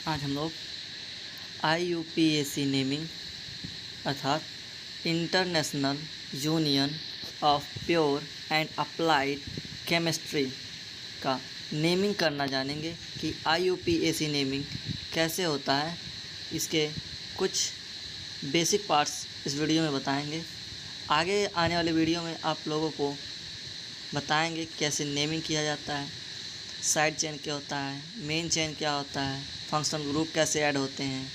आज हम लोग IUPAC नेमिंग अर्थात international union of pure and applied chemistry का नेमिंग करना जानेंगे कि IUPAC नेमिंग कैसे होता है। इसके कुछ बेसिक पार्ट्स इस वीडियो में बताएंगे। आगे आने वाले वीडियो में आप लोगों को बताएंगे कैसे नेमिंग किया जाता है, साइड चेन क्या होता है, मेन चेन क्या होता है, फंक्शनल ग्रुप कैसे ऐड होते हैं,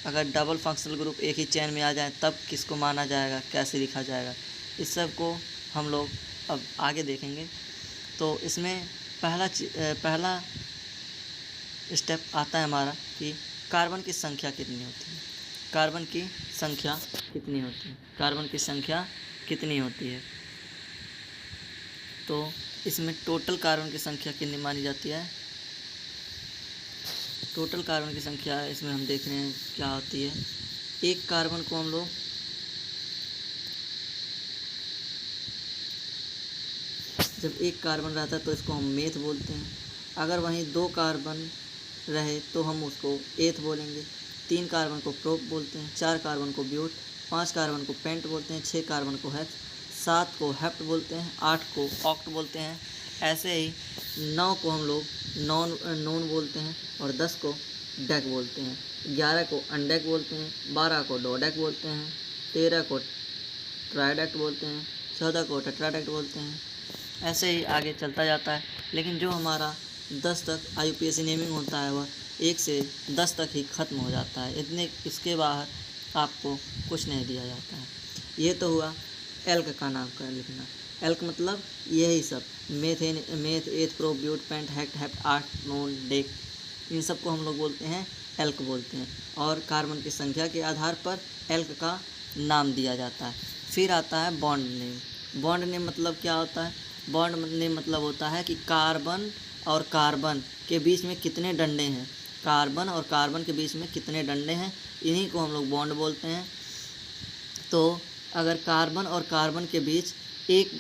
अगर डबल फंक्शनल ग्रुप एक ही चेन में आ जाए तब किसको माना जाएगा, कैसे लिखा जाएगा, इस सब को हम लोग अब आगे देखेंगे। तो इसमें पहला स्टेप आता है हमारा कि कार्बन की संख्या कितनी होती है। कार्बन की संख्या कितनी होती है, कार्बन की संख्या कितनी होती है। तो इसमें टोटल कार्बन की संख्या कितनी मानी जाती है। टोटल कार्बन की संख्या इसमें हम देख रहे हैं क्या होती है। एक कार्बन को हम लोग जब एक कार्बन रहता है तो इसको हम मेथ बोलते हैं। अगर वहीं दो कार्बन रहे तो हम उसको एथ बोलेंगे। 3 कार्बन को प्रोप बोलते हैं, 4 कार्बन को ब्यूट, 5 कार्बन को पेंट बोलते हैं, 6 कार्बन को हेक्स, 7 को हेप्ट बोलते हैं, 8 को ऑक्ट बोलते हैं। ऐसे ही 9 को हम लोग नॉन बोलते हैं और 10 को डेक बोलते हैं, 11 को अनडेक बोलते हैं, 12 को डोडेक बोलते हैं, 13 को ट्राइडेक्ट बोलते हैं, 14 को टेट्राडेक्ट बोलते हैं। ऐसे ही आगे चलता जाता है। लेकिन जो हमारा 10 तक IUPAC नेमिंग होता है वह 1 से 10 तक ही ख़त्म हो जाता है। इसके बाहर आपको कुछ नहीं दिया जाता है। ये तो हुआ एल्क का नाम का लिखना। एल्क मतलब यही सब meth, eth, pro, but, pent, hept, आर्ट, नोन, डेक, इन सब को हम लोग बोलते हैं एल्क बोलते हैं। और कार्बन की संख्या के आधार पर एल्क का नाम दिया जाता है। फिर आता है बॉन्ड नेम। बॉन्ड नेम मतलब क्या होता है। बॉन्ड नेम मतलब होता है कि कार्बन और कार्बन के बीच में कितने डंडे हैं, कार्बन और कार्बन के बीच में कितने डंडे हैं, इन्हीं को हम लोग बॉन्ड बोलते हैं। तो अगर कार्बन और कार्बन के बीच एक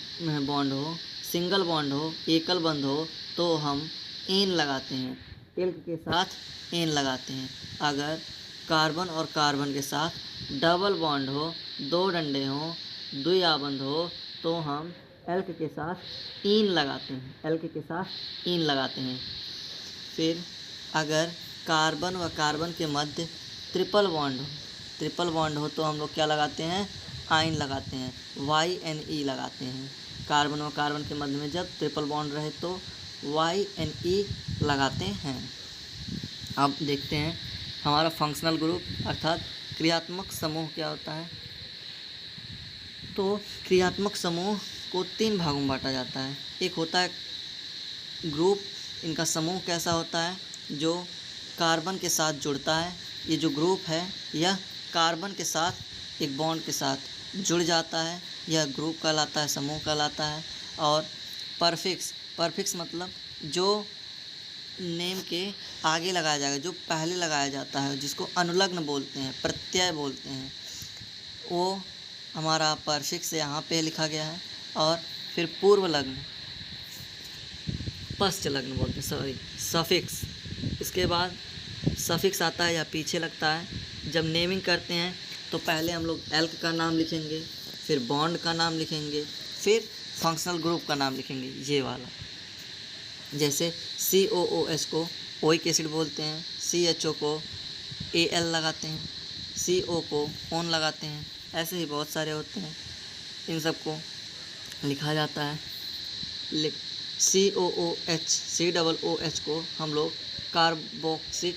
बॉन्ड हो, सिंगल बॉन्ड हो, एकल बंध हो, तो हम एन लगाते हैं, एल्क के साथ एन लगाते हैं। अगर कार्बन और कार्बन के साथ डबल बॉन्ड हो, 2 डंडे हों, द्विआबंध हो, तो हम एल्क के साथ ईन लगाते हैं, एल्क के साथ ईन लगाते हैं। फिर अगर कार्बन व कार्बन के मध्य ट्रिपल बॉन्ड हो तो हम लोग क्या लगाते हैं, आइन लगाते हैं, YNE लगाते हैं। कार्बन व कार्बन के मध्य में जब ट्रिपल बॉन्ड रहे तो YNE लगाते हैं। अब देखते हैं हमारा फंक्शनल ग्रुप अर्थात क्रियात्मक समूह क्या होता है। तो क्रियात्मक समूह को 3 भागों में बांटा जाता है। एक होता है ग्रुप, इनका समूह कैसा होता है, जो कार्बन के साथ जुड़ता है। ये जो ग्रुप है यह कार्बन के साथ एक बॉन्ड के साथ जुड़ जाता है, यह ग्रुप कहलाता है, समूह कहलाता है। और परफिक्स मतलब जो नेम के आगे लगाया जाएगा, जो पहले लगाया जाता है, जिसको अनुलग्न बोलते हैं, प्रत्यय बोलते हैं, वो हमारा परफिक्स यहाँ पे लिखा गया है। और फिर पूर्व लग्न, पश्च लग्न बोलते हैं, सफिक्स। इसके बाद सफिक्स आता है या पीछे लगता है। जब नेमिंग करते हैं तो पहले हम लोग एल्क का नाम लिखेंगे, फिर बॉन्ड का नाम लिखेंगे, फिर फंक्शनल ग्रुप का नाम लिखेंगे, ये वाला। जैसे COOH को ओइक एसिड बोलते हैं, CHO को AL लगाते हैं, CO को ओन लगाते हैं। ऐसे ही बहुत सारे होते हैं, इन सब को लिखा जाता है। COOH को हम लोग कार्बोक्सिक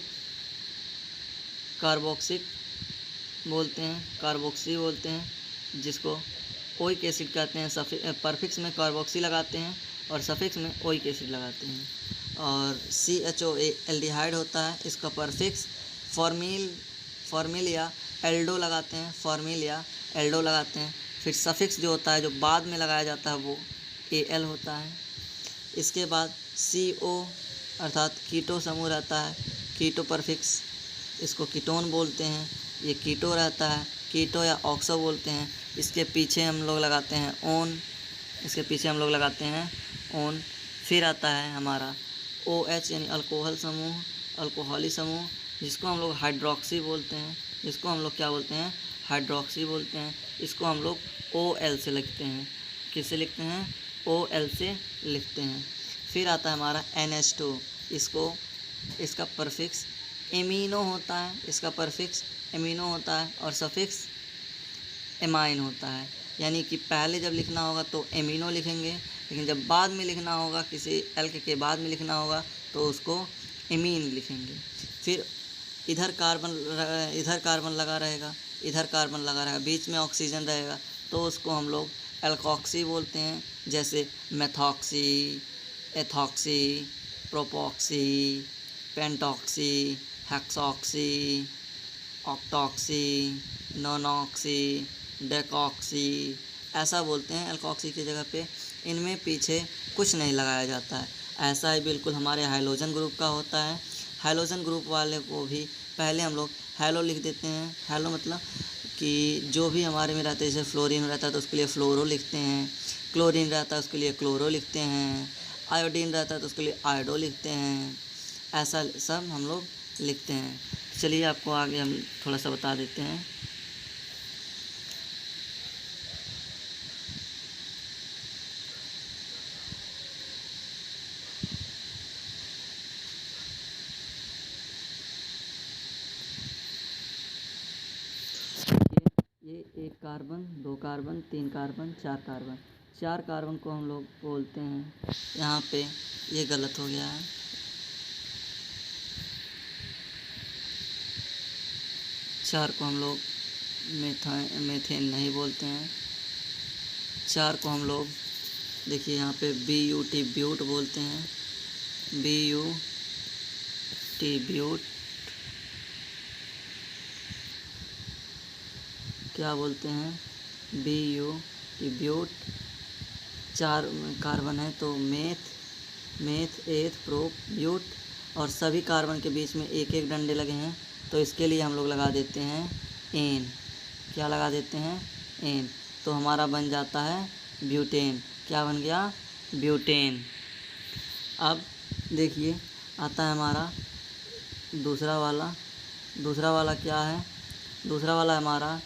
बोलते हैं, कार्बोक्सी बोलते हैं, जिसको ओइक एसिड कहते हैं। परफिक्स में कार्बोक्सी लगाते हैं और सफिक्स में ओइक एसिड लगाते हैं। और CHO एल्डिहाइड होता है, इसका परफिक्स फॉर्मिल या एल्डो लगाते हैं, फिर सफिक्स जो होता है जो बाद में लगाया जाता है वो AL होता है। इसके बाद CO अर्थात कीटो समूह रहता है, कीटो परफिक्स, इसको कीटोन बोलते हैं, ये कीटो रहता है, कीटो या ऑक्सो बोलते हैं। इसके पीछे हम लोग लगाते हैं ओन। फिर आता है हमारा OH यानी अल्कोहल समूह, अल्कोहली समूह, जिसको हम लोग हाइड्रोक्सी बोलते हैं, जिसको हम लोग क्या बोलते हैं, हाइड्रोक्सी बोलते हैं। इसको हम लोग OL से लिखते हैं। किससे लिखते हैं, OL से लिखते हैं। फिर आता है हमारा NH2, इसको इसका परफिक्स एमिनो होता है, इसका परफिक्स एमिनो होता है और सफिक्स एमाइन होता है। यानी कि पहले जब लिखना होगा तो एमिनो लिखेंगे, लेकिन जब बाद में लिखना होगा, किसी एल्क के बाद में लिखना होगा तो उसको एमीन लिखेंगे। फिर इधर कार्बन लगा रहेगा, इधर कार्बन लगा रहेगा, बीच में ऑक्सीजन रहेगा तो उसको हम लोग एल्कोक्सी बोलते हैं। जैसे मेथॉक्सी, एथॉक्सी, प्रोपॉक्सी, पेंटॉक्सी, हेक्सॉक्सी, ऑक्टॉक्सी, नोनॉक्सी, डेकॉक्सी, ऐसा बोलते हैं एल्कोक्सी की जगह पे। इनमें पीछे कुछ नहीं लगाया जाता है। ऐसा ही बिल्कुल हमारे हाइलोजन ग्रुप का होता है। हाइलोजन ग्रुप वाले को भी पहले हम लोग हैलो लिख देते हैं। हैलो मतलब कि जो भी हमारे में रहता है, जैसे फ्लोरीन रहता है तो उसके लिए फ्लोरो लिखते हैं, क्लोरीन रहता है उसके लिए क्लोरो लिखते हैं, आयोडीन रहता है तो उसके लिए आयोडो लिखते हैं। ऐसा सब हम लोग लिखते हैं। चलिए आपको आगे हम थोड़ा सा बता देते हैं। ये एक कार्बन, दो कार्बन, तीन कार्बन, चार कार्बन। चार कार्बन को हम लोग बोलते हैं, यहाँ पे ये गलत हो गया है। चार को हम लोग मेथेन नहीं बोलते हैं। चार को हम लोग देखिए यहाँ पे BUT ब्यूट बोलते हैं, BUT ब्यूट। क्या बोलते हैं, BUT ब्यूट। चार कार्बन है तो मेथ, एथ, प्रोप, ब्यूट। और सभी कार्बन के बीच में एक एक डंडे लगे हैं तो इसके लिए हम लोग लगा देते हैं एन। क्या लगा देते हैं, एन। तो हमारा बन जाता है ब्यूटेन। क्या बन गया, ब्यूटेन। अब देखिए आता है हमारा दूसरा वाला क्या है, दूसरा वाला हमारा,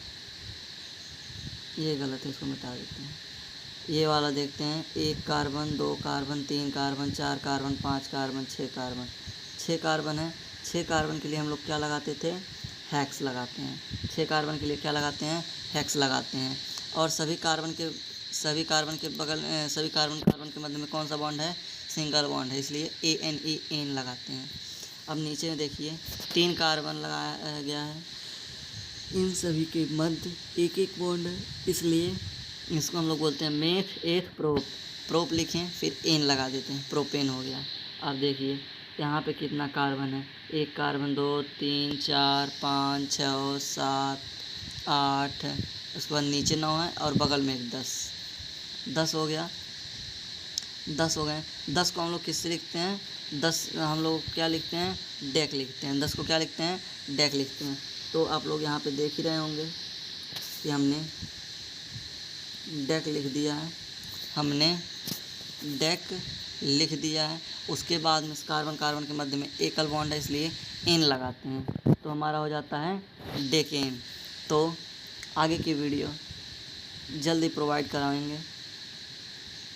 ये गलत है, इसको मिटा देते हैं। ये वाला देखते हैं, एक कार्बन, दो कार्बन, तीन कार्बन, चार कार्बन, पाँच कार्बन, छः कार्बन। छः कार्बन है, छः कार्बन के लिए हम लोग क्या लगाते थे, हेक्स लगाते हैं। छः कार्बन के लिए क्या लगाते हैं, हेक्स लगाते हैं। और सभी कार्बन के बगल, सभी कार्बन के मध्य में कौन सा बॉन्ड है, सिंगल बॉन्ड है, इसलिए ANE, एन लगाते हैं। अब नीचे में देखिए तीन कार्बन लगाया गया है, इन सभी के मध्य एक एक बॉन्ड है, इसलिए इसको हम लोग बोलते हैं मेथ, एथ, प्रोप लिखें फिर एन लगा देते हैं, प्रोपेन हो गया। अब देखिए यहाँ पे कितना कार्बन है, एक कार्बन, दो, तीन, चार, पाँच, छः, सात, आठ, उसके बाद नीचे 9 है और बगल में एक 10 हो गया। 10 हो गए। 10 को हम लोग किससे लिखते हैं, 10 हम लोग क्या लिखते हैं, डेक लिखते हैं। 10 को क्या लिखते हैं, डेक लिखते हैं। तो आप लोग यहाँ पे देख ही रहे होंगे कि हमने डेक लिख दिया है, उसके बाद में कार्बन के मध्य में एकल बॉन्ड है, इसलिए एन लगाते हैं तो हमारा हो जाता है डेकेन। तो आगे की वीडियो जल्दी प्रोवाइड कराएंगे,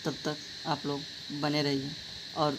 तब तक आप लोग बने रहिए और